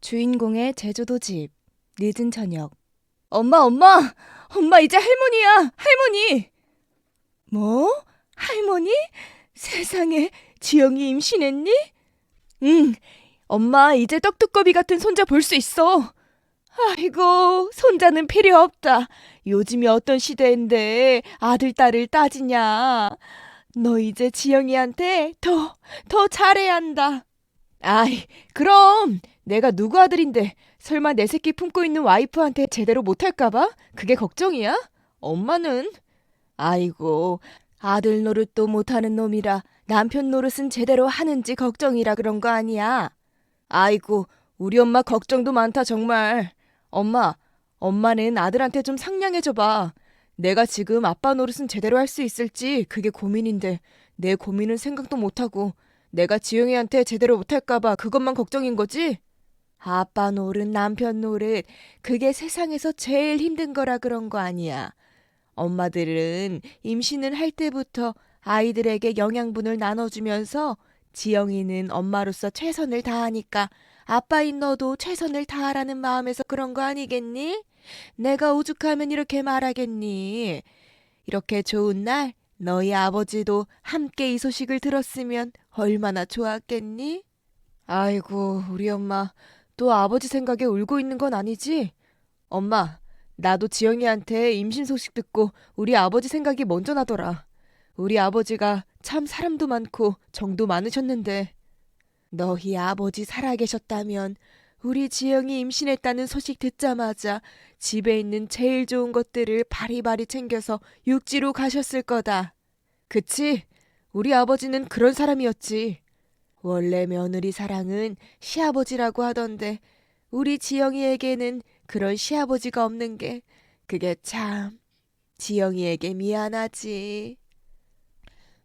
주인공의 제주도 집. 늦은 저녁. 엄마 이제 할머니야, 할머니. 뭐? 할머니? 세상에, 지영이 임신했니? 응, 엄마 이제 떡두꺼비 같은 손자 볼 수 있어. 아이고, 손자는 필요 없다. 요즘이 어떤 시대인데 아들, 딸을 따지냐. 너 이제 지영이한테 더 잘해야 한다. 아이, 그럼 내가 누구 아들인데 설마 내 새끼 품고 있는 와이프한테 제대로 못할까봐? 그게 걱정이야? 엄마는? 아이고, 아들 노릇도 못하는 놈이라 남편 노릇은 제대로 하는지 걱정이라 그런 거 아니야? 아이고, 우리 엄마 걱정도 많다 정말. 엄마는 아들한테 좀 상냥해줘봐. 내가 지금 아빠 노릇은 제대로 할 수 있을지 그게 고민인데 내 고민은 생각도 못하고 내가 지영이한테 제대로 못할까봐 그것만 걱정인 거지? 아빠 노릇, 남편 노릇, 그게 세상에서 제일 힘든 거라 그런 거 아니야. 엄마들은 임신을 할 때부터 아이들에게 영양분을 나눠주면서 지영이는 엄마로서 최선을 다하니까 아빠인 너도 최선을 다하라는 마음에서 그런 거 아니겠니? 내가 오죽하면 이렇게 말하겠니? 이렇게 좋은 날 너희 아버지도 함께 이 소식을 들었으면 얼마나 좋았겠니? 아이고, 우리 엄마 또 아버지 생각에 울고 있는 건 아니지? 엄마, 나도 지영이한테 임신 소식 듣고 우리 아버지 생각이 먼저 나더라. 우리 아버지가 참 사람도 많고 정도 많으셨는데 너희 아버지 살아계셨다면 우리 지영이 임신했다는 소식 듣자마자 집에 있는 제일 좋은 것들을 바리바리 챙겨서 육지로 가셨을 거다. 그치? 우리 아버지는 그런 사람이었지. 원래 며느리 사랑은 시아버지라고 하던데 우리 지영이에게는 그런 시아버지가 없는 게 그게 참 지영이에게 미안하지.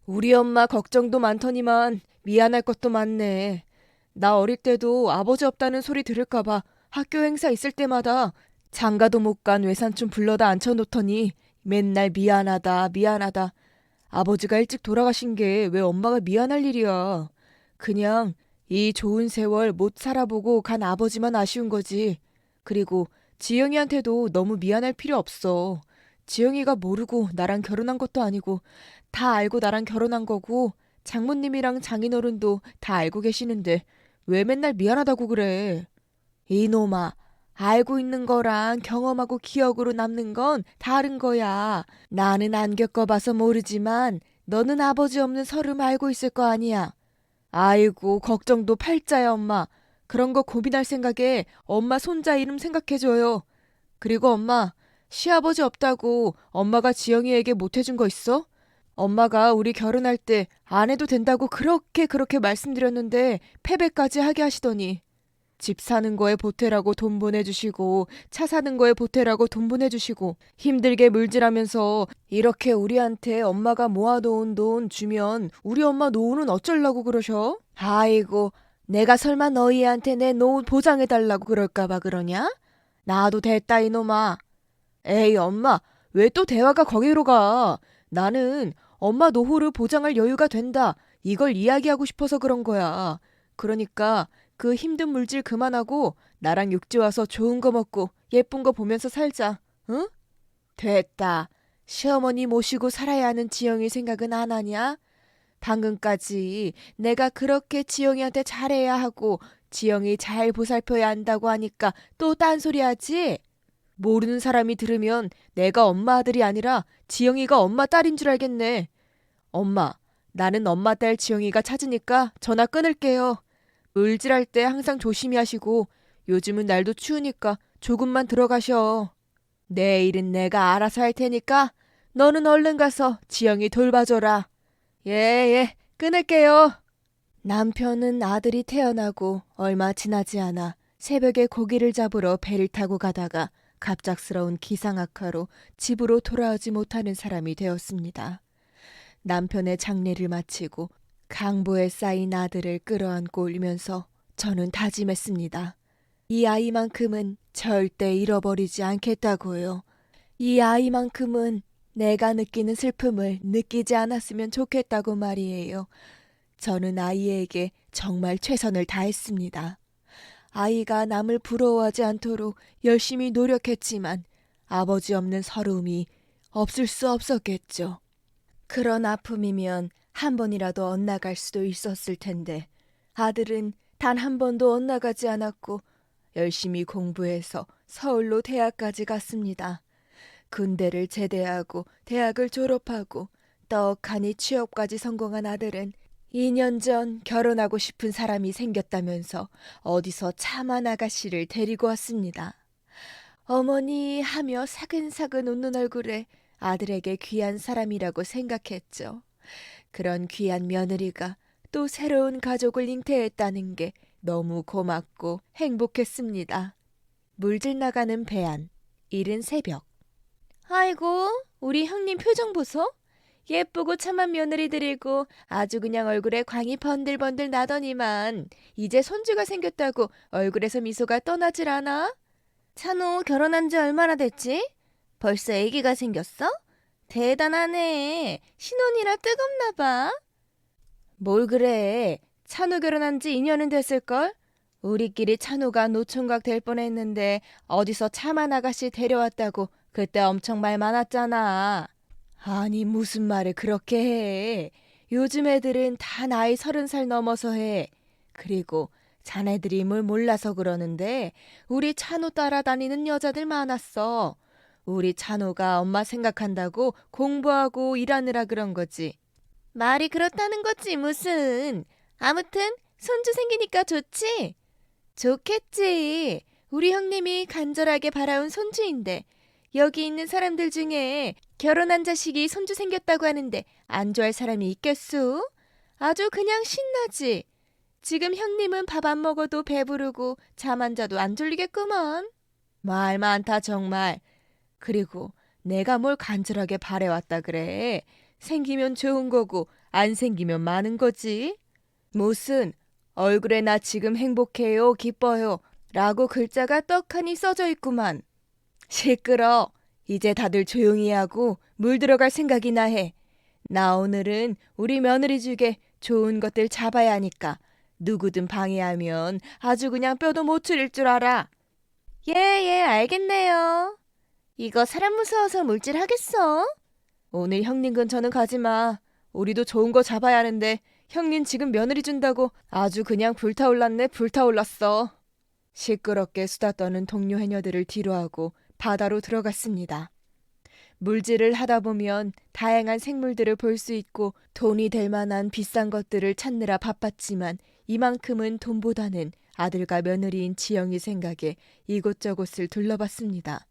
우리 엄마 걱정도 많더니만 미안할 것도 많네. 나 어릴 때도 아버지 없다는 소리 들을까봐 학교 행사 있을 때마다 장가도 못 간 외삼촌 불러다 앉혀놓더니 맨날 미안하다 미안하다. 아버지가 일찍 돌아가신 게 왜 엄마가 미안할 일이야. 그냥 이 좋은 세월 못 살아보고 간 아버지만 아쉬운 거지. 그리고 지영이한테도 너무 미안할 필요 없어. 지영이가 모르고 나랑 결혼한 것도 아니고 다 알고 나랑 결혼한 거고 장모님이랑 장인어른도 다 알고 계시는데 왜 맨날 미안하다고 그래. 이놈아, 알고 있는 거랑 경험하고 기억으로 남는 건 다른 거야. 나는 안 겪어봐서 모르지만 너는 아버지 없는 서름 알고 있을 거 아니야. 아이고, 걱정도 팔자야, 엄마. 그런 거 고민할 생각에 엄마 손자 이름 생각해줘요. 그리고 엄마, 시아버지 없다고 엄마가 지영이에게 못해준 거 있어? 엄마가 우리 결혼할 때 안 해도 된다고 그렇게 말씀드렸는데 패배까지 하게 하시더니 집 사는 거에 보태라고 돈 보내주시고 차 사는 거에 보태라고 돈 보내주시고 힘들게 물질하면서 이렇게 우리한테 엄마가 모아놓은 돈 주면 우리 엄마 노후는 어쩌려고 그러셔? 아이고, 내가 설마 너희한테 내 노후 보장해달라고 그럴까봐 그러냐? 나도 됐다 이놈아. 에이 엄마, 왜 또 대화가 거기로 가? 나는 엄마 노후를 보장할 여유가 된다. 이걸 이야기하고 싶어서 그런 거야. 그러니까 그 힘든 물질 그만하고 나랑 육지 와서 좋은 거 먹고 예쁜 거 보면서 살자. 응? 됐다. 시어머니 모시고 살아야 하는 지영이 생각은 안 하냐? 방금까지 내가 그렇게 지영이한테 잘해야 하고 지영이 잘 보살펴야 한다고 하니까 또 딴소리 하지? 모르는 사람이 들으면 내가 엄마 아들이 아니라 지영이가 엄마 딸인 줄 알겠네. 엄마, 나는 엄마 딸 지영이가 찾으니까 전화 끊을게요. 을질할 때 항상 조심히 하시고 요즘은 날도 추우니까 조금만 들어가셔. 내일은 내가 알아서 할 테니까 너는 얼른 가서 지영이 돌봐줘라. 예, 끊을게요. 남편은 아들이 태어나고 얼마 지나지 않아 새벽에 고기를 잡으러 배를 타고 가다가 갑작스러운 기상악화로 집으로 돌아오지 못하는 사람이 되었습니다. 남편의 장례를 마치고 강보에 쌓인 아들을 끌어안고 울면서 저는 다짐했습니다. 이 아이만큼은 절대 잃어버리지 않겠다고요. 이 아이만큼은 내가 느끼는 슬픔을 느끼지 않았으면 좋겠다고 말이에요. 저는 아이에게 정말 최선을 다했습니다. 아이가 남을 부러워하지 않도록 열심히 노력했지만 아버지 없는 서러움이 없을 수 없었겠죠. 그런 아픔이면 한 번이라도 엇나갈 수도 있었을 텐데 아들은 단 한 번도 엇나가지 않았고 열심히 공부해서 서울로 대학까지 갔습니다. 군대를 제대하고 대학을 졸업하고 떡하니 취업까지 성공한 아들은 2년 전 결혼하고 싶은 사람이 생겼다면서 어디서 참한 아가씨를 데리고 왔습니다. 어머니 하며 사근사근 웃는 얼굴에 아들에게 귀한 사람이라고 생각했죠. 그런 귀한 며느리가 또 새로운 가족을 잉태했다는 게 너무 고맙고 행복했습니다. 물질 나가는 배안, 이른 새벽. 아이고, 우리 형님 표정 보소. 예쁘고 참한 며느리들이고 아주 그냥 얼굴에 광이 번들번들 나더니만 이제 손주가 생겼다고 얼굴에서 미소가 떠나질 않아? 찬호 결혼한 지 얼마나 됐지? 벌써 아기가 생겼어? 대단하네. 신혼이라 뜨겁나 봐. 뭘 그래. 찬호 결혼한 지 2년은 됐을걸? 우리끼리 찬호가 노총각 될 뻔했는데 어디서 참한 아가씨 데려왔다고 그때 엄청 말 많았잖아. 아니 무슨 말을 그렇게 해. 요즘 애들은 다 나이 30살 넘어서 해. 그리고 자네들이 뭘 몰라서 그러는데 우리 찬호 따라다니는 여자들 많았어. 우리 찬호가 엄마 생각한다고 공부하고 일하느라 그런 거지. 말이 그렇다는 거지 무슨. 아무튼 손주 생기니까 좋지? 좋겠지. 우리 형님이 간절하게 바라온 손주인데 여기 있는 사람들 중에 결혼한 자식이 손주 생겼다고 하는데 안 좋아할 사람이 있겠수? 아주 그냥 신나지. 지금 형님은 밥 안 먹어도 배부르고 잠 안 자도 안 졸리겠구먼. 말 많다 정말. 그리고 내가 뭘 간절하게 바래왔다 그래. 생기면 좋은 거고 안 생기면 많은 거지. 무슨 얼굴에 나 지금 행복해요 기뻐요 라고 글자가 떡하니 써져 있구만. 시끄러. 이제 다들 조용히 하고 물 들어갈 생각이나 해. 나 오늘은 우리 며느리 중에 좋은 것들 잡아야 하니까 누구든 방해하면 아주 그냥 뼈도 못 추릴 줄 알아. 예, 알겠네요. 이거 사람 무서워서 물질하겠어? 오늘 형님 근처는 가지 마. 우리도 좋은 거 잡아야 하는데 형님 지금 며느리 준다고 아주 그냥 불타올랐네 불타올랐어. 시끄럽게 수다 떠는 동료 해녀들을 뒤로하고 바다로 들어갔습니다. 물질을 하다 보면 다양한 생물들을 볼 수 있고 돈이 될 만한 비싼 것들을 찾느라 바빴지만 이만큼은 돈보다는 아들과 며느리인 지영이 생각에 이곳저곳을 둘러봤습니다.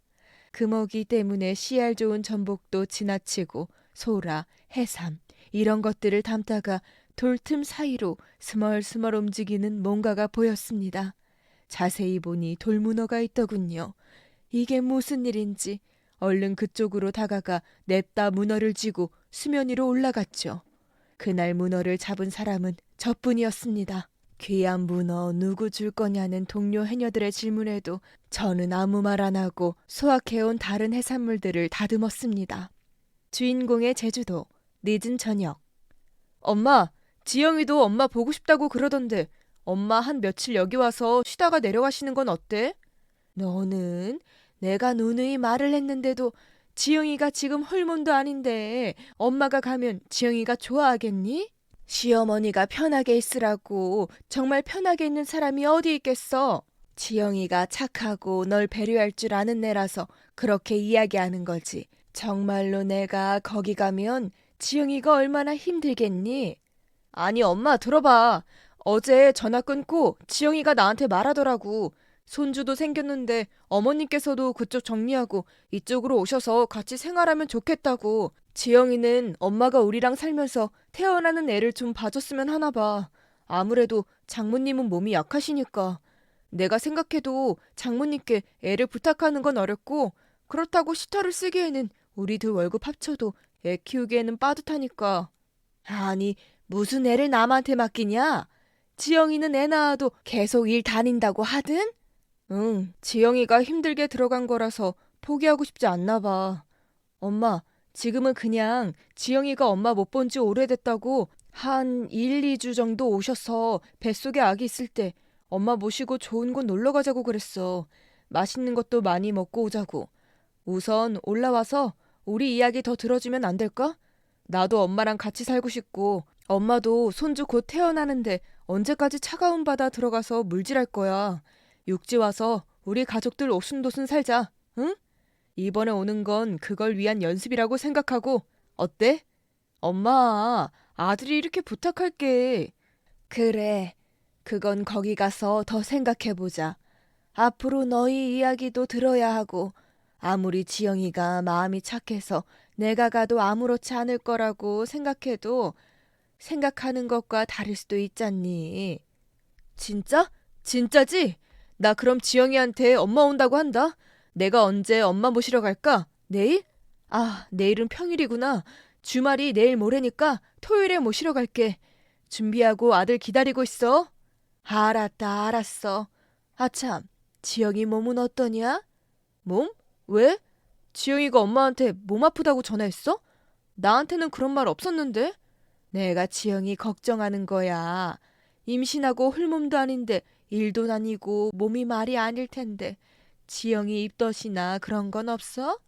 금어기 때문에 씨알 좋은 전복도 지나치고 소라, 해삼 이런 것들을 담다가 돌틈 사이로 스멀스멀 움직이는 뭔가가 보였습니다. 자세히 보니 돌문어가 있더군요. 이게 무슨 일인지 얼른 그쪽으로 다가가 냅다 문어를 쥐고 수면 위로 올라갔죠. 그날 문어를 잡은 사람은 저뿐이었습니다. 귀한 문어 누구 줄 거냐는 동료 해녀들의 질문에도 저는 아무 말 안 하고 수확해온 다른 해산물들을 다듬었습니다. 주인공의 제주도, 늦은 저녁. 엄마, 지영이도 엄마 보고 싶다고 그러던데 엄마 한 며칠 여기 와서 쉬다가 내려가시는 건 어때? 너는 내가 누누이 말을 했는데도 지영이가 지금 홀몸도 아닌데 엄마가 가면 지영이가 좋아하겠니? 시어머니가 편하게 있으라고 정말 편하게 있는 사람이 어디 있겠어? 지영이가 착하고 널 배려할 줄 아는 애라서 그렇게 이야기하는 거지. 정말로 내가 거기 가면 지영이가 얼마나 힘들겠니? 아니 엄마 들어봐. 어제 전화 끊고 지영이가 나한테 말하더라고. 손주도 생겼는데 어머님께서도 그쪽 정리하고 이쪽으로 오셔서 같이 생활하면 좋겠다고. 지영이는 엄마가 우리랑 살면서 태어나는 애를 좀 봐줬으면 하나 봐. 아무래도 장모님은 몸이 약하시니까. 내가 생각해도 장모님께 애를 부탁하는 건 어렵고 그렇다고 시터를 쓰기에는 우리 둘 월급 합쳐도 애 키우기에는 빠듯하니까. 아니 무슨 애를 남한테 맡기냐? 지영이는 애 낳아도 계속 일 다닌다고 하든? 응, 지영이가 힘들게 들어간 거라서 포기하고 싶지 않나 봐. 엄마, 지금은 그냥 지영이가 엄마 못 본 지 오래됐다고 한 1, 2주 정도 오셔서 뱃속에 아기 있을 때 엄마 모시고 좋은 곳 놀러 가자고 그랬어. 맛있는 것도 많이 먹고 오자고. 우선 올라와서 우리 이야기 더 들어주면 안 될까? 나도 엄마랑 같이 살고 싶고 엄마도 손주 곧 태어나는데 언제까지 차가운 바다 들어가서 물질할 거야. 육지 와서 우리 가족들 오순도순 살자. 응? 이번에 오는 건 그걸 위한 연습이라고 생각하고 어때? 엄마, 아들이 이렇게 부탁할게. 그래. 그건 거기 가서 더 생각해보자. 앞으로 너희 이야기도 들어야 하고 아무리 지영이가 마음이 착해서 내가 가도 아무렇지 않을 거라고 생각해도 생각하는 것과 다를 수도 있잖니. 진짜? 진짜지? 나 그럼 지영이한테 엄마 온다고 한다. 내가 언제 엄마 모시러 갈까? 내일? 아, 내일은 평일이구나. 주말이 내일 모레니까 토요일에 모시러 갈게. 준비하고 아들 기다리고 있어. 알았다, 알았어. 아참, 지영이 몸은 어떠냐? 몸? 왜? 지영이가 엄마한테 몸 아프다고 전화했어? 나한테는 그런 말 없었는데? 내가 지영이 걱정하는 거야. 임신하고 홀몸도 아닌데 일도 다니고 몸이 말이 아닐 텐데 지영이 입덧이나 그런 건 없어?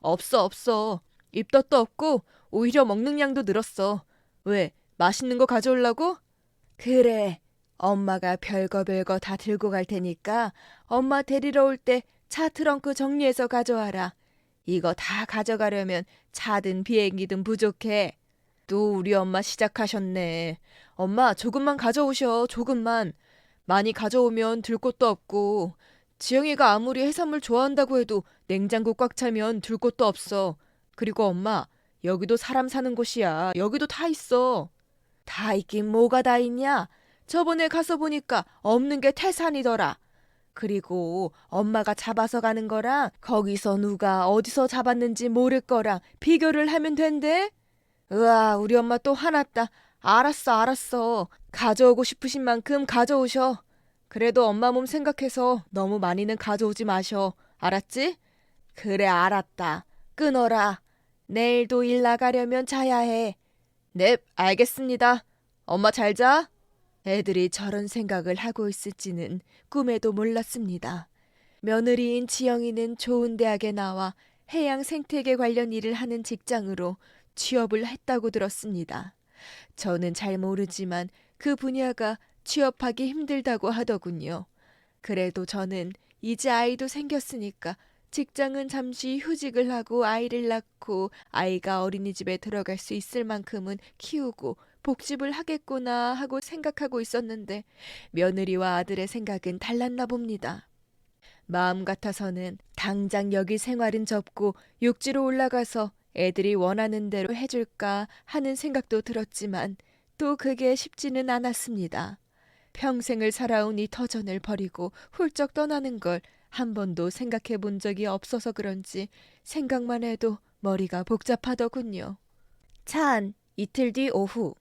없어, 없어. 입덧도 없고 오히려 먹는 양도 늘었어. 왜? 맛있는 거 가져오려고? 그래. 엄마가 별거 다 들고 갈 테니까 엄마 데리러 올 때 차 트렁크 정리해서 가져와라. 이거 다 가져가려면 차든 비행기든 부족해. 또 우리 엄마 시작하셨네. 엄마 조금만 가져오셔. 조금만. 많이 가져오면 들 곳도 없고 지영이가 아무리 해산물 좋아한다고 해도 냉장고 꽉 차면 둘 곳도 없어. 그리고 엄마, 여기도 사람 사는 곳이야. 여기도 다 있어. 다 있긴 뭐가 다 있냐? 저번에 가서 보니까 없는 게 태산이더라. 그리고 엄마가 잡아서 가는 거랑 거기서 누가 어디서 잡았는지 모를 거랑 비교를 하면 된대? 으아, 우리 엄마 또 화났다. 알았어, 알았어. 가져오고 싶으신 만큼 가져오셔. 그래도 엄마 몸 생각해서 너무 많이는 가져오지 마셔. 알았지? 그래, 알았다. 끊어라. 내일도 일 나가려면 자야 해. 넵, 알겠습니다. 엄마 잘 자. 애들이 저런 생각을 하고 있을지는 꿈에도 몰랐습니다. 며느리인 지영이는 좋은 대학에 나와 해양 생태계 관련 일을 하는 직장으로 취업을 했다고 들었습니다. 저는 잘 모르지만 그 분야가 취업하기 힘들다고 하더군요. 그래도 저는 이제 아이도 생겼으니까 직장은 잠시 휴직을 하고 아이를 낳고 아이가 어린이집에 들어갈 수 있을 만큼은 키우고 복집을 하겠구나 하고 생각하고 있었는데 며느리와 아들의 생각은 달랐나 봅니다. 마음 같아서는 당장 여기 생활은 접고 육지로 올라가서 애들이 원하는 대로 해줄까 하는 생각도 들었지만 또 그게 쉽지는 않았습니다. 평생을 살아온 이 터전을 버리고 훌쩍 떠나는 걸 한 번도 생각해 본 적이 없어서 그런지 생각만 해도 머리가 복잡하더군요. 찬, 이틀 뒤 오후.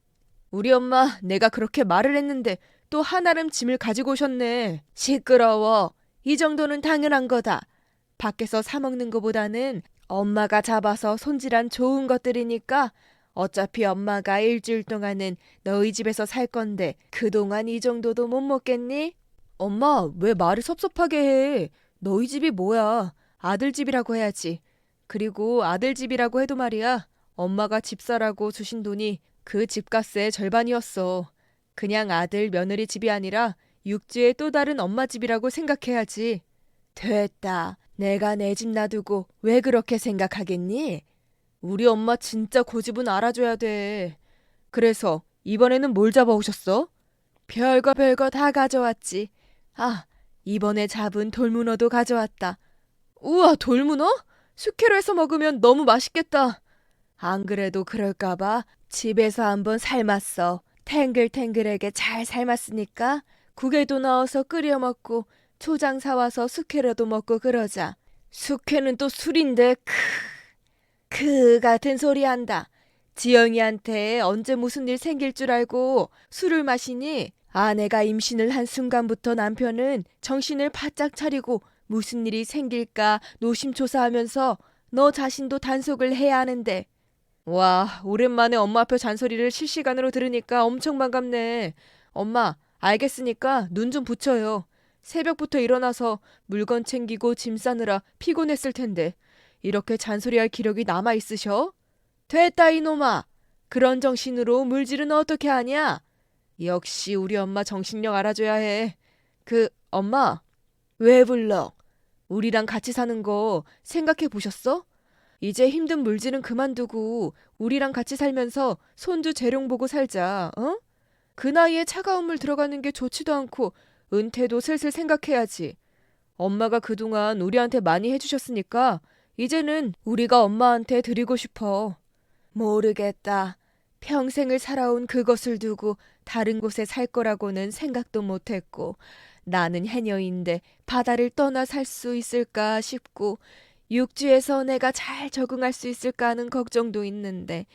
우리 엄마 내가 그렇게 말을 했는데 또 한아름 짐을 가지고 오셨네. 시끄러워. 이 정도는 당연한 거다. 밖에서 사 먹는 거보다는 엄마가 잡아서 손질한 좋은 것들이니까 어차피 엄마가 일주일 동안은 너희 집에서 살 건데 그동안 이 정도도 못 먹겠니? 엄마 왜 말을 섭섭하게 해. 너희 집이 뭐야. 아들 집이라고 해야지. 그리고 아들 집이라고 해도 말이야. 엄마가 집사라고 주신 돈이 그 집값의 절반이었어. 그냥 아들 며느리 집이 아니라 육지의 또 다른 엄마 집이라고 생각해야지. 됐다. 내가 내 집 놔두고 왜 그렇게 생각하겠니? 우리 엄마 진짜 고집은 알아줘야 돼. 그래서 이번에는 뭘 잡아오셨어? 별거 다 가져왔지. 아, 이번에 잡은 돌문어도 가져왔다. 우와, 돌문어? 숙회로 해서 먹으면 너무 맛있겠다. 안 그래도 그럴까봐 집에서 한번 삶았어. 탱글탱글하게 잘 삶았으니까 국에도 넣어서 끓여 먹고 초장 사와서 숙회로도 먹고 그러자. 숙회는 또 술인데 그 같은 소리 한다. 지영이한테 언제 무슨 일 생길 줄 알고 술을 마시니? 아내가 임신을 한 순간부터 남편은 정신을 바짝 차리고 무슨 일이 생길까 노심초사하면서 너 자신도 단속을 해야 하는데. 와, 오랜만에 엄마 앞에 잔소리를 실시간으로 들으니까 엄청 반갑네. 엄마, 알겠으니까 눈 좀 붙여요. 새벽부터 일어나서 물건 챙기고 짐 싸느라 피곤했을 텐데 이렇게 잔소리할 기력이 남아 있으셔? 됐다 이놈아. 그런 정신으로 물질은 어떻게 하냐? 역시 우리 엄마 정신력 알아줘야 해. 엄마, 왜 불러? 우리랑 같이 사는 거 생각해 보셨어? 이제 힘든 물질은 그만두고 우리랑 같이 살면서 손주 재롱 보고 살자, 어? 그 나이에 차가운 물 들어가는 게 좋지도 않고 은퇴도 슬슬 생각해야지. 엄마가 그동안 우리한테 많이 해주셨으니까 이제는 우리가 엄마한테 드리고 싶어. 모르겠다. 평생을 살아온 그것을 두고 다른 곳에 살 거라고는 생각도 못했고 나는 해녀인데 바다를 떠나 살 수 있을까 싶고 육지에서 내가 잘 적응할 수 있을까 하는 걱정도 있는데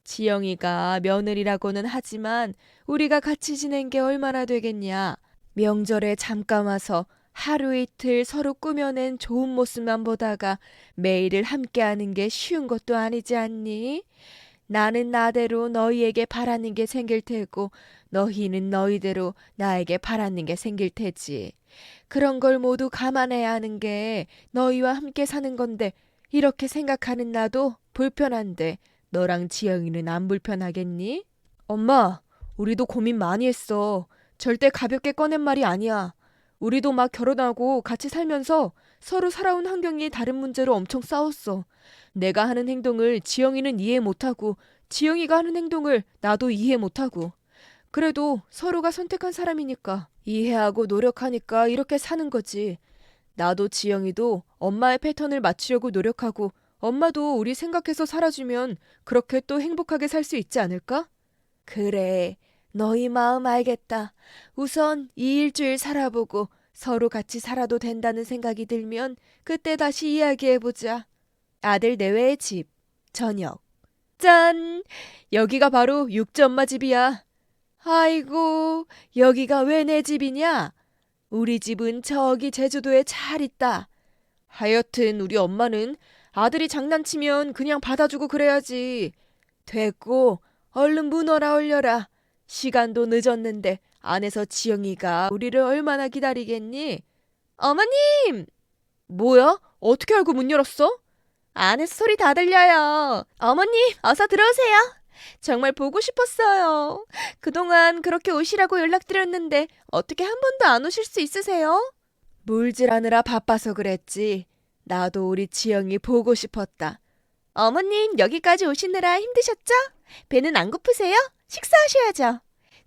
지영이가 며느리라고는 하지만 우리가 같이 지낸 게 얼마나 되겠냐. 명절에 잠깐 와서 하루 이틀 서로 꾸며낸 좋은 모습만 보다가 매일을 함께하는 게 쉬운 것도 아니지 않니? 나는 나대로 너희에게 바라는 게 생길 테고 너희는 너희대로 나에게 바라는 게 생길 테지. 그런 걸 모두 감안해야 하는 게 너희와 함께 사는 건데 이렇게 생각하는 나도 불편한데 너랑 지영이는 안 불편하겠니? 엄마, 우리도 고민 많이 했어. 절대 가볍게 꺼낸 말이 아니야. 우리도 막 결혼하고 같이 살면서 서로 살아온 환경이 다른 문제로 엄청 싸웠어. 내가 하는 행동을 지영이는 이해 못하고 지영이가 하는 행동을 나도 이해 못하고. 그래도 서로가 선택한 사람이니까 이해하고 노력하니까 이렇게 사는 거지. 나도 지영이도 엄마의 패턴을 맞추려고 노력하고 엄마도 우리 생각해서 살아주면 그렇게 또 행복하게 살 수 있지 않을까? 그래, 너희 마음 알겠다. 우선 이 일주일 살아보고 서로 같이 살아도 된다는 생각이 들면 그때 다시 이야기해보자. 아들 내외의 집, 저녁. 짠! 여기가 바로 육지 엄마 집이야. 아이고, 여기가 왜 내 집이냐? 우리 집은 저기 제주도에 잘 있다. 하여튼 우리 엄마는 아들이 장난치면 그냥 받아주고 그래야지. 됐고, 얼른 문어라 올려라. 시간도 늦었는데 안에서 지영이가 우리를 얼마나 기다리겠니? 어머님! 뭐야? 어떻게 알고 문 열었어? 안에서 소리 다 들려요. 어머님, 어서 들어오세요. 정말 보고 싶었어요. 그동안 그렇게 오시라고 연락드렸는데 어떻게 한 번도 안 오실 수 있으세요? 물질하느라 바빠서 그랬지. 나도 우리 지영이 보고 싶었다. 어머님, 여기까지 오시느라 힘드셨죠? 배는 안 고프세요? 식사하셔야죠.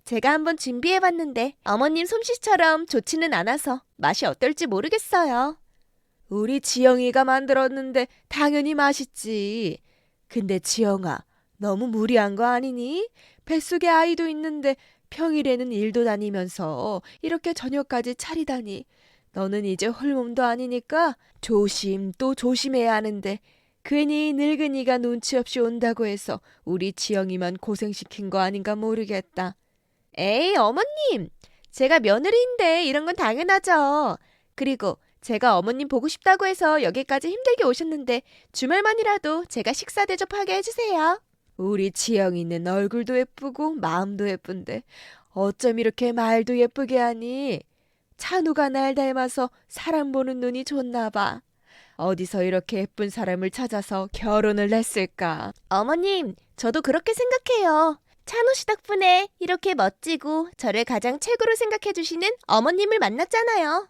제가 한번 준비해봤는데 어머님 솜씨처럼 좋지는 않아서 맛이 어떨지 모르겠어요. 우리 지영이가 만들었는데 당연히 맛있지. 근데 지영아, 너무 무리한 거 아니니? 뱃속에 아이도 있는데 평일에는 일도 다니면서 이렇게 저녁까지 차리다니. 너는 이제 홀몸도 아니니까 조심 또 조심해야 하는데 괜히 늙은이가 눈치 없이 온다고 해서 우리 지영이만 고생시킨 거 아닌가 모르겠다. 에이, 어머님. 제가 며느리인데 이런 건 당연하죠. 그리고 제가 어머님 보고 싶다고 해서 여기까지 힘들게 오셨는데 주말만이라도 제가 식사 대접하게 해주세요. 우리 지영이는 얼굴도 예쁘고 마음도 예쁜데 어쩜 이렇게 말도 예쁘게 하니? 찬우가 날 닮아서 사람 보는 눈이 좋나 봐. 어디서 이렇게 예쁜 사람을 찾아서 결혼을 했을까? 어머님, 저도 그렇게 생각해요. 찬우 씨 덕분에 이렇게 멋지고 저를 가장 최고로 생각해 주시는 어머님을 만났잖아요.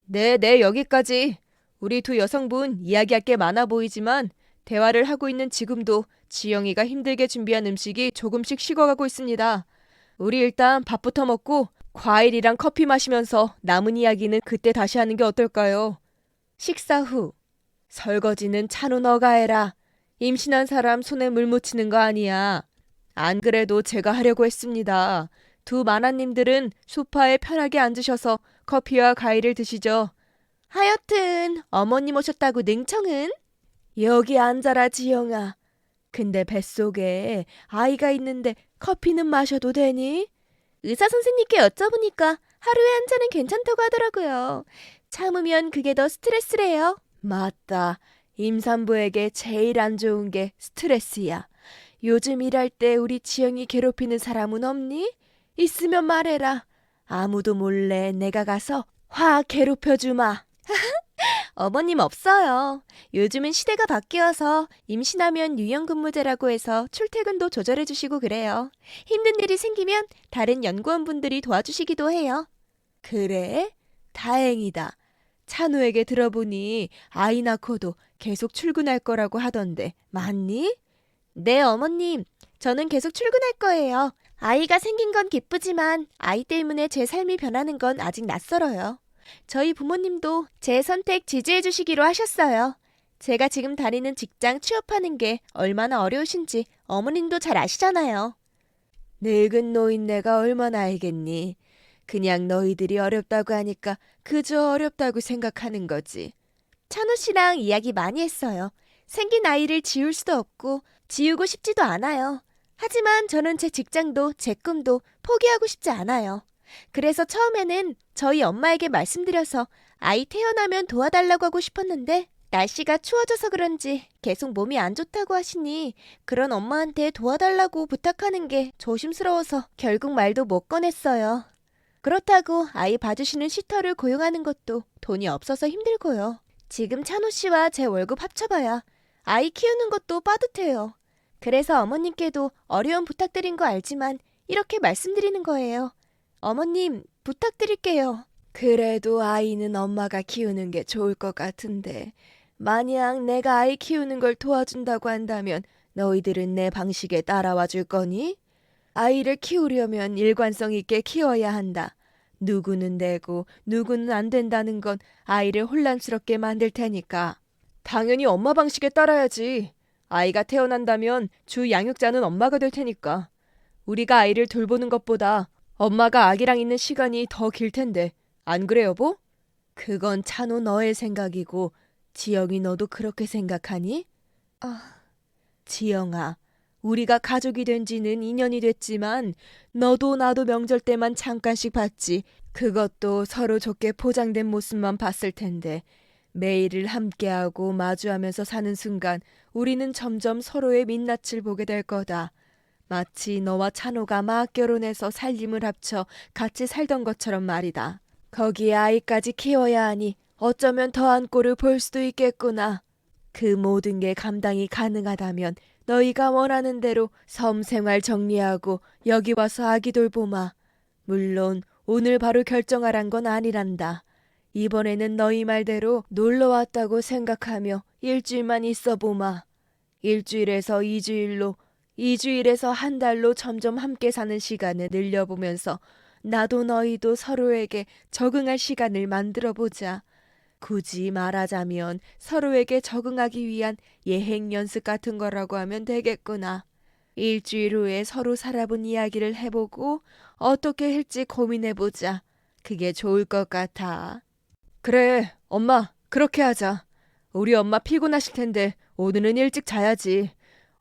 네, 여기까지. 우리 두 여성분 이야기할 게 많아 보이지만 대화를 하고 있는 지금도 지영이가 힘들게 준비한 음식이 조금씩 식어가고 있습니다. 우리 일단 밥부터 먹고 과일이랑 커피 마시면서 남은 이야기는 그때 다시 하는 게 어떨까요? 식사 후. 설거지는 찬우 너가 해라. 임신한 사람 손에 물 묻히는 거 아니야. 안 그래도 제가 하려고 했습니다. 두 마나님들은 소파에 편하게 앉으셔서 커피와 과일을 드시죠. 하여튼 어머님 오셨다고 능청은? 여기 앉아라 지영아. 근데 뱃속에 아이가 있는데 커피는 마셔도 되니? 의사 선생님께 여쭤보니까 하루에 한 잔은 괜찮다고 하더라고요. 참으면 그게 더 스트레스래요. 맞다. 임산부에게 제일 안 좋은 게 스트레스야. 요즘 일할 때 우리 지영이 괴롭히는 사람은 없니? 있으면 말해라. 아무도 몰래 내가 가서 확 괴롭혀주마. 어머님 없어요. 요즘은 시대가 바뀌어서 임신하면 유연근무제라고 해서 출퇴근도 조절해 주시고 그래요. 힘든 일이 생기면 다른 연구원분들이 도와주시기도 해요. 그래? 다행이다. 찬우에게 들어보니 아이 낳고도 계속 출근할 거라고 하던데 맞니? 네, 어머님. 저는 계속 출근할 거예요. 아이가 생긴 건 기쁘지만 아이 때문에 제 삶이 변하는 건 아직 낯설어요. 저희 부모님도 제 선택 지지해 주시기로 하셨어요. 제가 지금 다니는 직장 취업하는 게 얼마나 어려우신지 어머님도 잘 아시잖아요. 늙은 노인네가 얼마나 알겠니? 그냥 너희들이 어렵다고 하니까 그저 어렵다고 생각하는 거지. 찬우 씨랑 이야기 많이 했어요. 생긴 아이를 지울 수도 없고 지우고 싶지도 않아요. 하지만 저는 제 직장도 제 꿈도 포기하고 싶지 않아요. 그래서 처음에는 저희 엄마에게 말씀드려서 아이 태어나면 도와달라고 하고 싶었는데 날씨가 추워져서 그런지 계속 몸이 안 좋다고 하시니 그런 엄마한테 도와달라고 부탁하는 게 조심스러워서 결국 말도 못 꺼냈어요. 그렇다고 아이 봐주시는 시터를 고용하는 것도 돈이 없어서 힘들고요. 지금 찬호 씨와 제 월급 합쳐봐야 아이 키우는 것도 빠듯해요. 그래서 어머님께도 어려운 부탁드린 거 알지만 이렇게 말씀드리는 거예요. 어머님, 부탁드릴게요. 그래도 아이는 엄마가 키우는 게 좋을 것 같은데 만약 내가 아이 키우는 걸 도와준다고 한다면 너희들은 내 방식에 따라와 줄 거니? 아이를 키우려면 일관성 있게 키워야 한다. 누구는 되고 누구는 안 된다는 건 아이를 혼란스럽게 만들 테니까. 당연히 엄마 방식에 따라야지. 아이가 태어난다면 주 양육자는 엄마가 될 테니까. 우리가 아이를 돌보는 것보다 엄마가 아기랑 있는 시간이 더 길 텐데. 안 그래 여보? 그건 찬호 너의 생각이고 지영이 너도 그렇게 생각하니? 지영아, 우리가 가족이 된 지는 2년이 됐지만 너도 나도 명절 때만 잠깐씩 봤지. 그것도 서로 좋게 포장된 모습만 봤을 텐데 매일을 함께하고 마주하면서 사는 순간 우리는 점점 서로의 민낯을 보게 될 거다. 마치 너와 찬호가 막 결혼해서 살림을 합쳐 같이 살던 것처럼 말이다. 거기에 아이까지 키워야 하니 어쩌면 더한 꼴을 볼 수도 있겠구나. 그 모든 게 감당이 가능하다면 너희가 원하는 대로 섬 생활 정리하고 여기 와서 아기 돌보마. 물론 오늘 바로 결정하란 건 아니란다. 이번에는 너희 말대로 놀러 왔다고 생각하며 일주일만 있어 보마. 일주일에서 2주일로, 2주일에서 한 달로 점점 함께 사는 시간을 늘려보면서 나도 너희도 서로에게 적응할 시간을 만들어 보자. 굳이 말하자면 서로에게 적응하기 위한 예행 연습 같은 거라고 하면 되겠구나. 일주일 후에 서로 살아본 이야기를 해보고 어떻게 할지 고민해보자. 그게 좋을 것 같아. 그래, 엄마, 그렇게 하자. 우리 엄마 피곤하실 텐데 오늘은 일찍 자야지.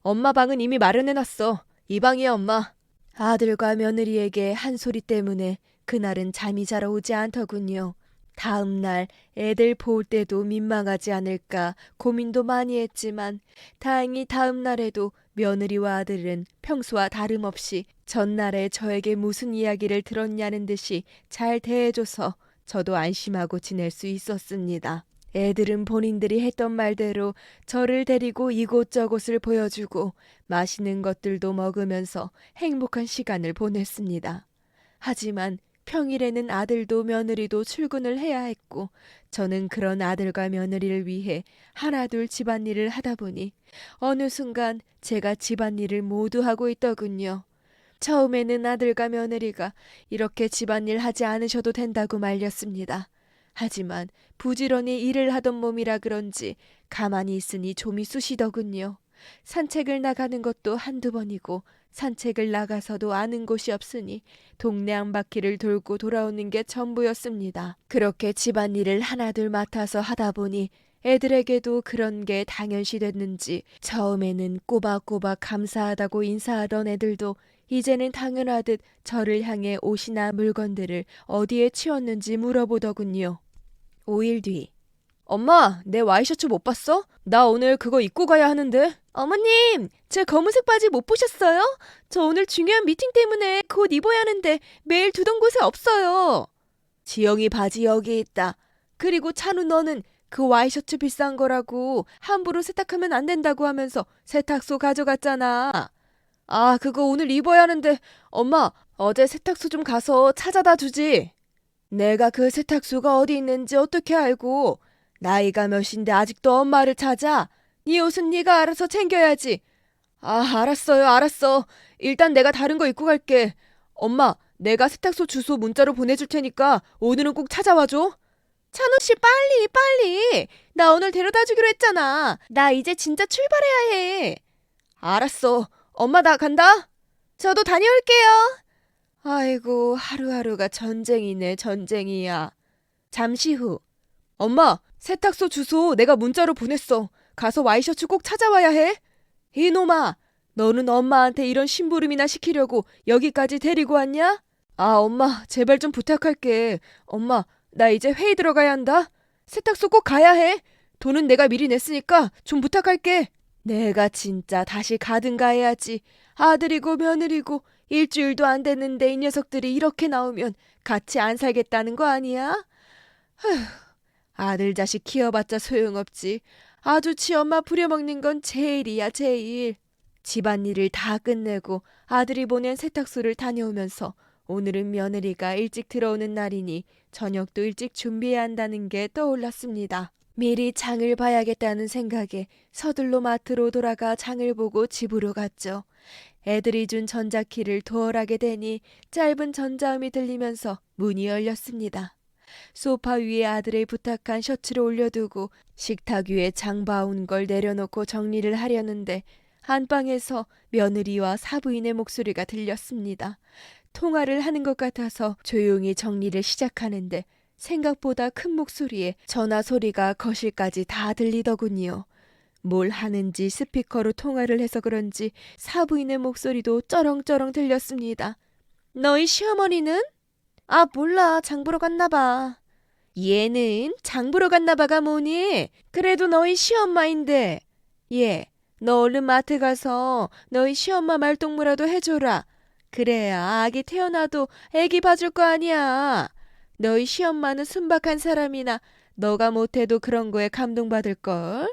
엄마 방은 이미 마련해놨어. 이 방이야, 엄마. 아들과 며느리에게 한 소리 때문에 그날은 잠이 잘 오지 않더군요. 다음 날 애들 볼 때도 민망하지 않을까 고민도 많이 했지만 다행히 다음 날에도 며느리와 아들은 평소와 다름없이 전날에 저에게 무슨 이야기를 들었냐는 듯이 잘 대해줘서 저도 안심하고 지낼 수 있었습니다. 애들은 본인들이 했던 말대로 저를 데리고 이곳저곳을 보여주고 맛있는 것들도 먹으면서 행복한 시간을 보냈습니다. 하지만 평일에는 아들도 며느리도 출근을 해야 했고 저는 그런 아들과 며느리를 위해 하나둘 집안일을 하다 보니 어느 순간 제가 집안일을 모두 하고 있더군요. 처음에는 아들과 며느리가 이렇게 집안일 하지 않으셔도 된다고 말렸습니다. 하지만 부지런히 일을 하던 몸이라 그런지 가만히 있으니 좀이 쑤시더군요. 산책을 나가는 것도 한두 번이고 산책을 나가서도 아는 곳이 없으니 동네 한 바퀴를 돌고 돌아오는 게 전부였습니다. 그렇게 집안일을 하나둘 맡아서 하다 보니 애들에게도 그런 게 당연시 됐는지 처음에는 꼬박꼬박 감사하다고 인사하던 애들도 이제는 당연하듯 저를 향해 옷이나 물건들을 어디에 치웠는지 물어보더군요. 5일 뒤. 엄마, 내 와이셔츠 못 봤어? 나 오늘 그거 입고 가야 하는데. 어머님, 제 검은색 바지 못 보셨어요? 저 오늘 중요한 미팅 때문에 곧 입어야 하는데 매일 두던 곳에 없어요. 지영이 바지 여기 있다. 그리고 찬우 너는 그 와이셔츠 비싼 거라고 함부로 세탁하면 안 된다고 하면서 세탁소 가져갔잖아. 아, 그거 오늘 입어야 하는데 엄마, 어제 세탁소 좀 가서 찾아다 주지. 내가 그 세탁소가 어디 있는지 어떻게 알고. 나이가 몇인데 아직도 엄마를 찾아. 네 옷은 네가 알아서 챙겨야지. 아, 알았어요, 알았어. 일단 내가 다른 거 입고 갈게. 엄마, 내가 세탁소 주소 문자로 보내줄 테니까 오늘은 꼭 찾아와줘. 찬우 씨, 빨리, 빨리. 나 오늘 데려다 주기로 했잖아. 나 이제 진짜 출발해야 해. 알았어. 엄마, 나 간다. 저도 다녀올게요. 아이고, 하루하루가 전쟁이네, 전쟁이야. 잠시 후. 엄마, 세탁소 주소 내가 문자로 보냈어. 가서 와이셔츠 꼭 찾아와야 해. 이놈아, 너는 엄마한테 이런 심부름이나 시키려고 여기까지 데리고 왔냐? 아, 엄마, 제발 좀 부탁할게. 엄마, 나 이제 회의 들어가야 한다. 세탁소 꼭 가야 해. 돈은 내가 미리 냈으니까 좀 부탁할게. 내가 진짜 다시 가든가 해야지. 아들이고 며느리고 일주일도 안 됐는데 이 녀석들이 이렇게 나오면 같이 안 살겠다는 거 아니야? 휴, 아들 자식 키워봤자 소용없지. 아주 치엄마 부려먹는 건 제일이야, 제일. 집안일을 다 끝내고 아들이 보낸 세탁소를 다녀오면서 오늘은 며느리가 일찍 들어오는 날이니 저녁도 일찍 준비해야 한다는 게 떠올랐습니다. 미리 장을 봐야겠다는 생각에 서둘러 마트로 돌아가 장을 보고 집으로 갔죠. 애들이 준 전자키를 도어락에 대니 짧은 전자음이 들리면서 문이 열렸습니다. 소파 위에 아들의 부탁한 셔츠를 올려두고 식탁 위에 장 봐온 걸 내려놓고 정리를 하려는데 안방에서 며느리와 사부인의 목소리가 들렸습니다. 통화를 하는 것 같아서 조용히 정리를 시작하는데 생각보다 큰 목소리에 전화 소리가 거실까지 다 들리더군요. 뭘 하는지 스피커로 통화를 해서 그런지 사부인의 목소리도 쩌렁쩌렁 들렸습니다. 너희 시어머니는? 아, 몰라. 장 보러 갔나 봐. 얘는 장 보러 갔나 봐가 뭐니? 그래도 너희 시엄마인데. 얘, 너 얼른 마트 가서 너희 시엄마 말동무라도 해줘라. 그래야 아기 태어나도 애기 봐줄 거 아니야. 너희 시엄마는 순박한 사람이나 너가 못해도 그런 거에 감동받을걸.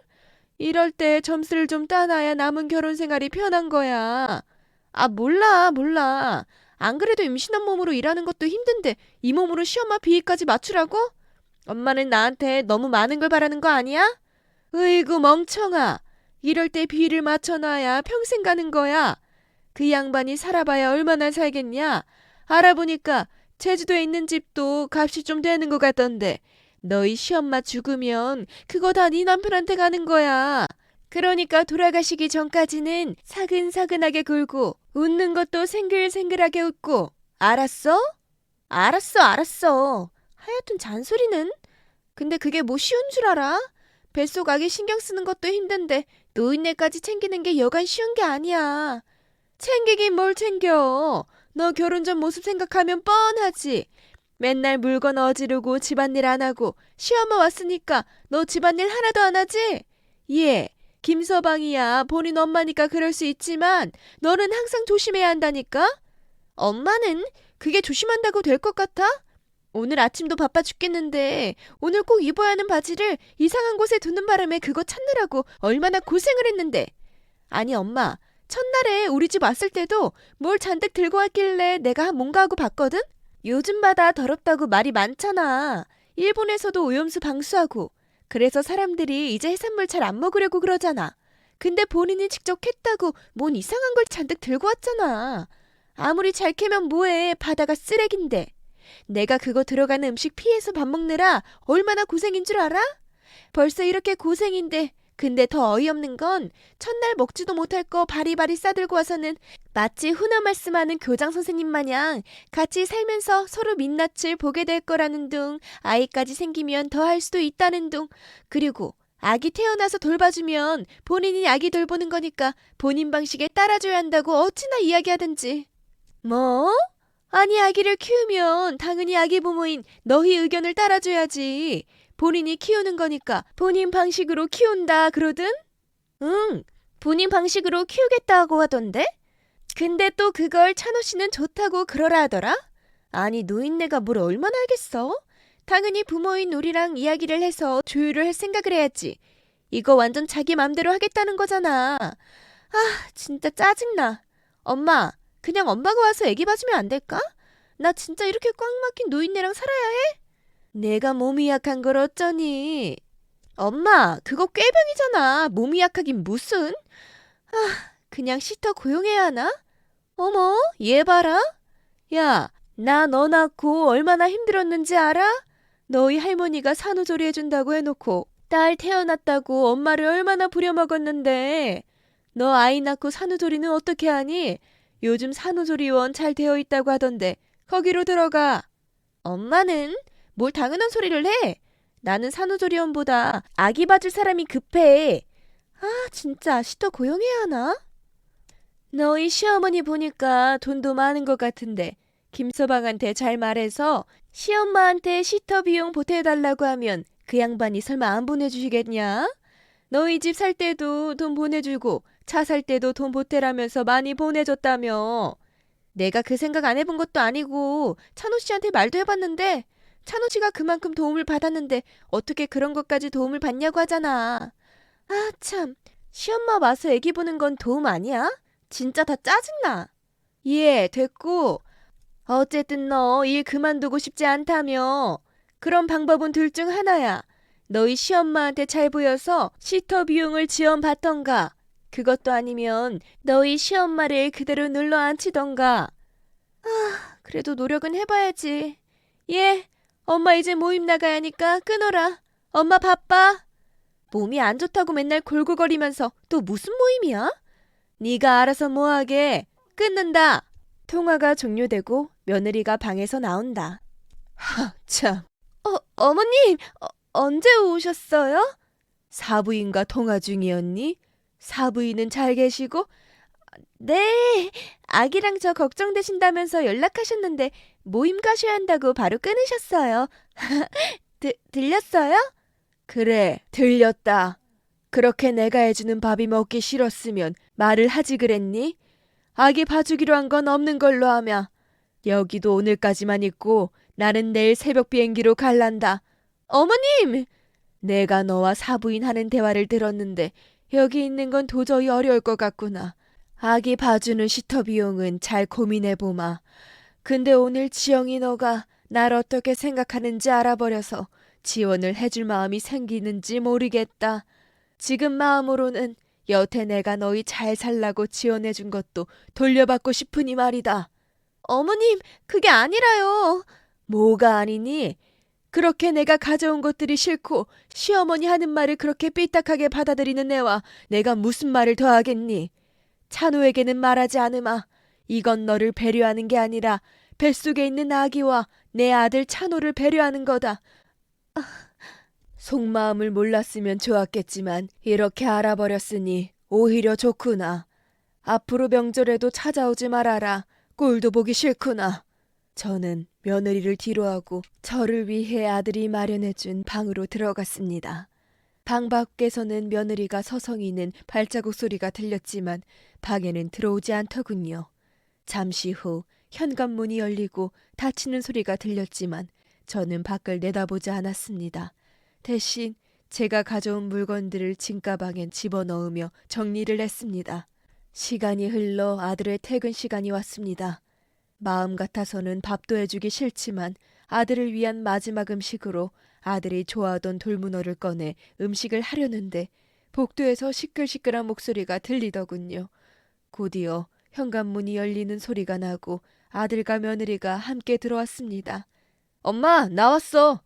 이럴 때 점수를 좀 따놔야 남은 결혼 생활이 편한 거야. 아, 몰라, 몰라. 안 그래도 임신한 몸으로 일하는 것도 힘든데 이 몸으로 시엄마 비위까지 맞추라고? 엄마는 나한테 너무 많은 걸 바라는 거 아니야? 으이구, 멍청아. 이럴 때 비위를 맞춰놔야 평생 가는 거야. 그 양반이 살아봐야 얼마나 살겠냐? 알아보니까 제주도에 있는 집도 값이 좀 되는 것 같던데 너희 시엄마 죽으면 그거 다 네 남편한테 가는 거야. 그러니까 돌아가시기 전까지는 사근사근하게 굴고 웃는 것도 생글생글하게 웃고. 알았어? 알았어, 알았어. 하여튼 잔소리는. 근데 그게 뭐 쉬운 줄 알아? 뱃속 아기 신경 쓰는 것도 힘든데 노인네까지 챙기는 게 여간 쉬운 게 아니야. 챙기긴 뭘 챙겨. 너 결혼 전 모습 생각하면 뻔하지. 맨날 물건 어지르고 집안일 안 하고 시엄마 왔으니까 너 집안일 하나도 안 하지? 예, 김서방이야. 본인 엄마니까 그럴 수 있지만 너는 항상 조심해야 한다니까? 엄마는 그게 조심한다고 될 것 같아? 오늘 아침도 바빠 죽겠는데 오늘 꼭 입어야 하는 바지를 이상한 곳에 두는 바람에 그거 찾느라고 얼마나 고생을 했는데. 아니 엄마, 첫날에 우리 집 왔을 때도 뭘 잔뜩 들고 왔길래 내가 뭔가 하고 봤거든? 요즘 바다 더럽다고 말이 많잖아. 일본에서도 오염수 방수하고. 그래서 사람들이 이제 해산물 잘 안 먹으려고 그러잖아. 근데 본인이 직접 했다고 뭔 이상한 걸 잔뜩 들고 왔잖아. 아무리 잘 캐면 뭐해. 바다가 쓰레긴데. 내가 그거 들어가는 음식 피해서 밥 먹느라 얼마나 고생인 줄 알아? 벌써 이렇게 고생인데 근데 더 어이없는 건 첫날 먹지도 못할 거 바리바리 싸들고 와서는 마치 훈화 말씀하는 교장 선생님 마냥 같이 살면서 서로 민낯을 보게 될 거라는 둥, 아이까지 생기면 더 할 수도 있다는 둥, 그리고 아기 태어나서 돌봐주면 본인이 아기 돌보는 거니까 본인 방식에 따라줘야 한다고 어찌나 이야기하든지. 뭐? 아니 아기를 키우면 당연히 아기 부모인 너희 의견을 따라줘야지. 본인이 키우는 거니까 본인 방식으로 키운다 그러든? 응, 본인 방식으로 키우겠다고 하던데? 근데 또 그걸 찬호 씨는 좋다고 그러라 하더라? 아니, 노인네가 뭘 얼마나 알겠어? 당연히 부모인 우리랑 이야기를 해서 조율을 할 생각을 해야지. 이거 완전 자기 맘대로 하겠다는 거잖아. 아, 진짜 짜증나. 엄마, 그냥 엄마가 와서 애기 봐주면 안 될까? 나 진짜 이렇게 꽉 막힌 노인네랑 살아야 해? 내가 몸이 약한 걸 어쩌니? 엄마, 그거 꾀병이잖아. 몸이 약하긴 무슨? 아, 그냥 시터 고용해야 하나? 어머, 얘 봐라. 야, 나 너 낳고 얼마나 힘들었는지 알아? 너희 할머니가 산후조리 해준다고 해놓고 딸 태어났다고 엄마를 얼마나 부려먹었는데. 너 아이 낳고 산후조리는 어떻게 하니? 요즘 산후조리원 잘 되어 있다고 하던데 거기로 들어가. 엄마는 뭘 당연한 소리를 해. 나는 산후조리원보다 아기 봐줄 사람이 급해. 아, 진짜 시터 고용해야 하나? 너희 시어머니 보니까 돈도 많은 것 같은데 김서방한테 잘 말해서 시엄마한테 시터 비용 보태달라고 하면 그 양반이 설마 안 보내주시겠냐? 너희 집 살 때도 돈 보내주고 차 살 때도 돈 보태라면서 많이 보내줬다며. 내가 그 생각 안 해본 것도 아니고 찬호 씨한테 말도 해봤는데 찬호 씨가 그만큼 도움을 받았는데 어떻게 그런 것까지 도움을 받냐고 하잖아. 아, 참. 시엄마 와서 애기 보는 건 도움 아니야? 진짜 다 짜증나. 예, 됐고. 어쨌든 너 일 그만두고 싶지 않다며. 그런 방법은 둘 중 하나야. 너희 시엄마한테 잘 보여서 시터 비용을 지원받던가. 그것도 아니면 너희 시엄마를 그대로 눌러 앉히던가. 아, 그래도 노력은 해봐야지. 예, 엄마 이제 모임 나가야 하니까 끊어라. 엄마 바빠. 몸이 안 좋다고 맨날 골골거리면서 또 무슨 모임이야? 네가 알아서 뭐하게. 끊는다. 통화가 종료되고 며느리가 방에서 나온다. 하, 참. 어머님, 언제 오셨어요? 사부인과 통화 중이었니? 사부인은 잘 계시고? 네, 아기랑 저 걱정되신다면서 연락하셨는데 모임 가셔야 한다고 바로 끊으셨어요. 들렸어요? 그래, 들렸다. 그렇게 내가 해주는 밥이 먹기 싫었으면 말을 하지 그랬니? 아기 봐주기로 한 건 없는 걸로 하며 여기도 오늘까지만 있고 나는 내일 새벽 비행기로 갈란다. 어머님! 내가 너와 사부인 하는 대화를 들었는데 여기 있는 건 도저히 어려울 것 같구나. 아기 봐주는 시터 비용은 잘 고민해보마. 근데 오늘 지영이 너가 날 어떻게 생각하는지 알아버려서 지원을 해줄 마음이 생기는지 모르겠다. 지금 마음으로는 여태 내가 너희 잘 살라고 지원해준 것도 돌려받고 싶으니 말이다. 어머님, 그게 아니라요. 뭐가 아니니? 그렇게 내가 가져온 것들이 싫고 시어머니 하는 말을 그렇게 삐딱하게 받아들이는 애와 내가 무슨 말을 더 하겠니? 찬호에게는 말하지 않으마. 이건 너를 배려하는 게 아니라 뱃속에 있는 아기와 내 아들 찬호를 배려하는 거다. 속마음을 몰랐으면 좋았겠지만 이렇게 알아버렸으니 오히려 좋구나. 앞으로 명절에도 찾아오지 말아라. 꼴도 보기 싫구나. 저는 며느리를 뒤로하고 저를 위해 아들이 마련해준 방으로 들어갔습니다. 방 밖에서는 며느리가 서성이는 발자국 소리가 들렸지만 방에는 들어오지 않더군요. 잠시 후 현관문이 열리고 닫히는 소리가 들렸지만 저는 밖을 내다보지 않았습니다. 대신 제가 가져온 물건들을 짐가방에 집어넣으며 정리를 했습니다. 시간이 흘러 아들의 퇴근 시간이 왔습니다. 마음 같아서는 밥도 해주기 싫지만 아들을 위한 마지막 음식으로 아들이 좋아하던 돌문어를 꺼내 음식을 하려는데 복도에서 시끌시끌한 목소리가 들리더군요. 곧이어 현관문이 열리는 소리가 나고 아들과 며느리가 함께 들어왔습니다. 엄마, 나왔어.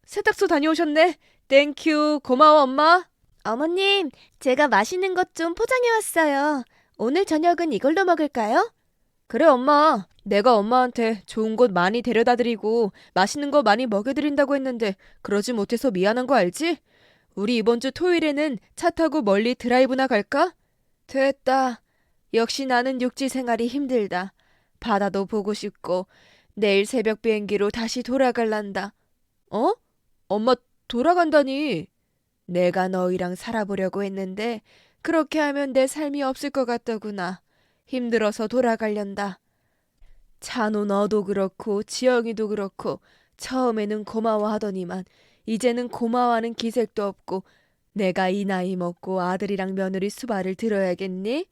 세탁소 다녀오셨네. 땡큐, 고마워 엄마. 어머님, 제가 맛있는 것 좀 포장해 왔어요. 오늘 저녁은 이걸로 먹을까요? 그래 엄마. 내가 엄마한테 좋은 곳 많이 데려다 드리고 맛있는 거 많이 먹여드린다고 했는데 그러지 못해서 미안한 거 알지? 우리 이번 주 토요일에는 차 타고 멀리 드라이브나 갈까? 됐다. 역시 나는 육지 생활이 힘들다. 바다도 보고 싶고 내일 새벽 비행기로 다시 돌아갈란다. 어? 엄마 돌아간다니. 내가 너희랑 살아보려고 했는데 그렇게 하면 내 삶이 없을 것 같더구나. 힘들어서 돌아가련다. 찬호 너도 그렇고 지영이도 그렇고 처음에는 고마워하더니만 이제는 고마워하는 기색도 없고 내가 이 나이 먹고 아들이랑 며느리 수발을 들어야겠니?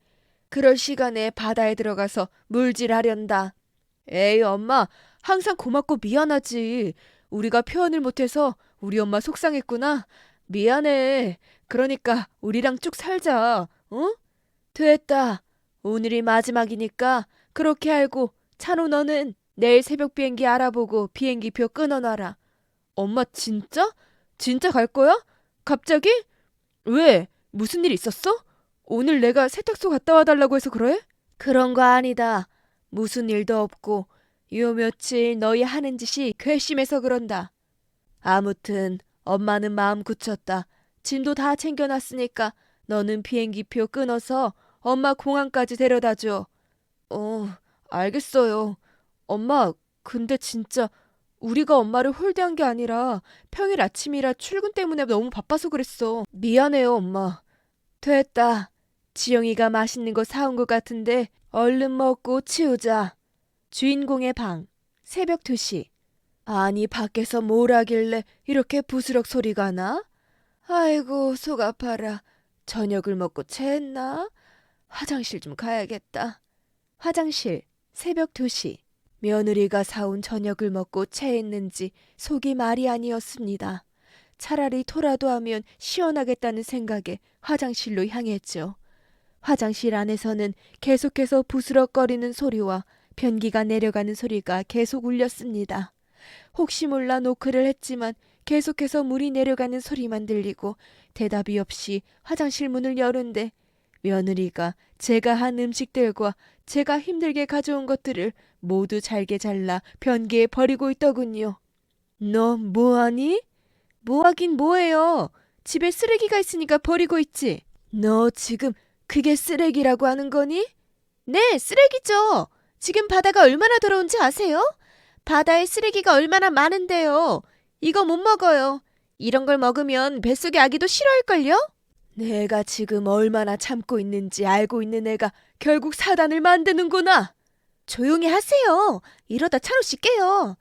그럴 시간에 바다에 들어가서 물질하련다. 에이 엄마 항상 고맙고 미안하지. 우리가 표현을 못해서 우리 엄마 속상했구나. 미안해. 그러니까 우리랑 쭉 살자. 응? 됐다. 오늘이 마지막이니까 그렇게 알고 찬호 너는 내일 새벽 비행기 알아보고 비행기표 끊어놔라. 엄마 진짜? 진짜 갈 거야? 갑자기? 왜? 무슨 일 있었어? 오늘 내가 세탁소 갔다 와달라고 해서 그래? 그런 거 아니다. 무슨 일도 없고 요 며칠 너희 하는 짓이 괘씸해서 그런다. 아무튼 엄마는 마음 굳혔다. 짐도 다 챙겨놨으니까 너는 비행기표 끊어서 엄마 공항까지 데려다줘. 알겠어요. 엄마, 근데 진짜 우리가 엄마를 홀대한 게 아니라 평일 아침이라 출근 때문에 너무 바빠서 그랬어. 미안해요, 엄마. 됐다. 지영이가 맛있는 거 사온 것 같은데 얼른 먹고 치우자. 주인공의 방, 새벽 2시. 아니, 밖에서 뭘 하길래 이렇게 부스럭 소리가 나? 아이고, 속 아파라. 저녁을 먹고 체했나? 화장실 좀 가야겠다. 화장실, 새벽 2시. 며느리가 사온 저녁을 먹고 체했는지 속이 말이 아니었습니다. 차라리 토라도 하면 시원하겠다는 생각에 화장실로 향했죠. 화장실 안에서는 계속해서 부스럭거리는 소리와 변기가 내려가는 소리가 계속 울렸습니다. 혹시 몰라 노크를 했지만 계속해서 물이 내려가는 소리만 들리고 대답이 없이 화장실 문을 여는데 며느리가 제가 한 음식들과 제가 힘들게 가져온 것들을 모두 잘게 잘라 변기에 버리고 있더군요. 너 뭐하니? 뭐하긴 뭐해요. 집에 쓰레기가 있으니까 버리고 있지. 너 지금 그게 쓰레기라고 하는 거니? 네, 쓰레기죠. 지금 바다가 얼마나 더러운지 아세요? 바다에 쓰레기가 얼마나 많은데요. 이거 못 먹어요. 이런 걸 먹으면 뱃속의 아기도 싫어할걸요? 내가 지금 얼마나 참고 있는지 알고 있는 애가 결국 사단을 만드는구나. 조용히 하세요. 이러다 찬호 씨 깨요.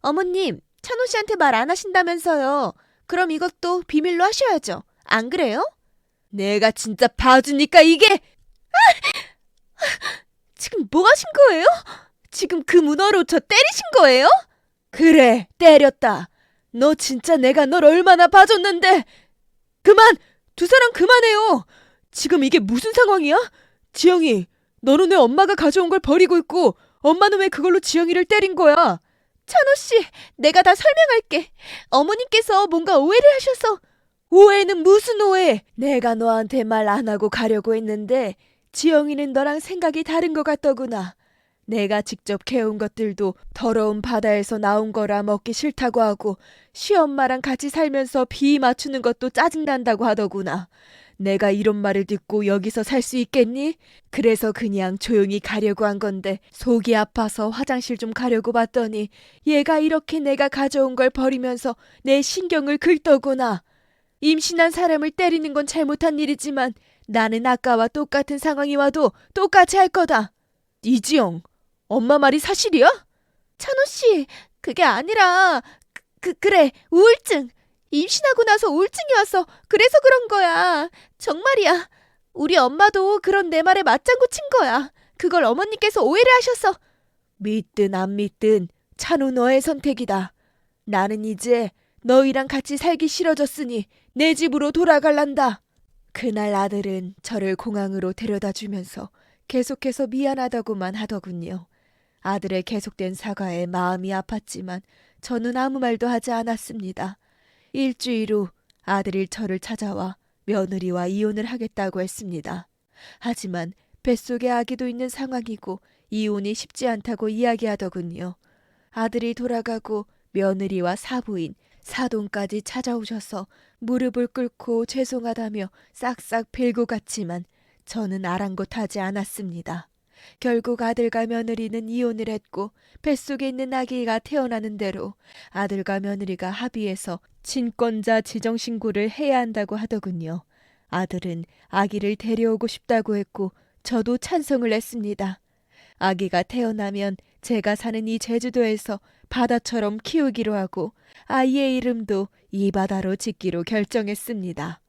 어머님, 찬호 씨한테 말 안 하신다면서요. 그럼 이것도 비밀로 하셔야죠. 안 그래요? 내가 진짜 봐주니까 이게... 지금 뭐 하신 거예요? 지금 그 문어로 저 때리신 거예요? 그래, 때렸다. 너 진짜 내가 널 얼마나 봐줬는데. 그만! 두 사람 그만해요. 지금 이게 무슨 상황이야? 지영이, 너는 왜 엄마가 가져온 걸 버리고 있고 엄마는 왜 그걸로 지영이를 때린 거야? 찬호 씨, 내가 다 설명할게. 어머님께서 뭔가 오해를 하셔서. 오해는 무슨 오해? 내가 너한테 말 안 하고 가려고 했는데 지영이는 너랑 생각이 다른 것 같더구나. 내가 직접 캐온 것들도 더러운 바다에서 나온 거라 먹기 싫다고 하고 시엄마랑 같이 살면서 비 맞추는 것도 짜증난다고 하더구나. 내가 이런 말을 듣고 여기서 살 수 있겠니? 그래서 그냥 조용히 가려고 한 건데 속이 아파서 화장실 좀 가려고 봤더니 얘가 이렇게 내가 가져온 걸 버리면서 내 신경을 긁더구나. 임신한 사람을 때리는 건 잘못한 일이지만 나는 아까와 똑같은 상황이 와도 똑같이 할 거다. 이지영, 엄마 말이 사실이야? 찬호 씨, 그게 아니라 그래, 우울증. 임신하고 나서 우울증이 와서 그래서 그런 거야. 정말이야. 우리 엄마도 그런 내 말에 맞장구 친 거야. 그걸 어머니께서 오해를 하셔서. 믿든 안 믿든 찬호 너의 선택이다. 나는 이제 너희랑 같이 살기 싫어졌으니 내 집으로 돌아갈란다. 그날 아들은 저를 공항으로 데려다 주면서 계속해서 미안하다고만 하더군요. 아들의 계속된 사과에 마음이 아팠지만 저는 아무 말도 하지 않았습니다. 일주일 후 아들이 저를 찾아와 며느리와 이혼을 하겠다고 했습니다. 하지만 뱃속에 아기도 있는 상황이고 이혼이 쉽지 않다고 이야기하더군요. 아들이 돌아가고 며느리와 사부인, 사돈까지 찾아오셔서 무릎을 꿇고 죄송하다며 싹싹 빌고 갔지만 저는 아랑곳하지 않았습니다. 결국 아들과 며느리는 이혼을 했고 뱃속에 있는 아기가 태어나는 대로 아들과 며느리가 합의해서 친권자 지정신고를 해야 한다고 하더군요. 아들은 아기를 데려오고 싶다고 했고 저도 찬성을 했습니다. 아기가 태어나면 제가 사는 이 제주도에서 바다처럼 키우기로 하고 아이의 이름도 이 바다로 짓기로 결정했습니다.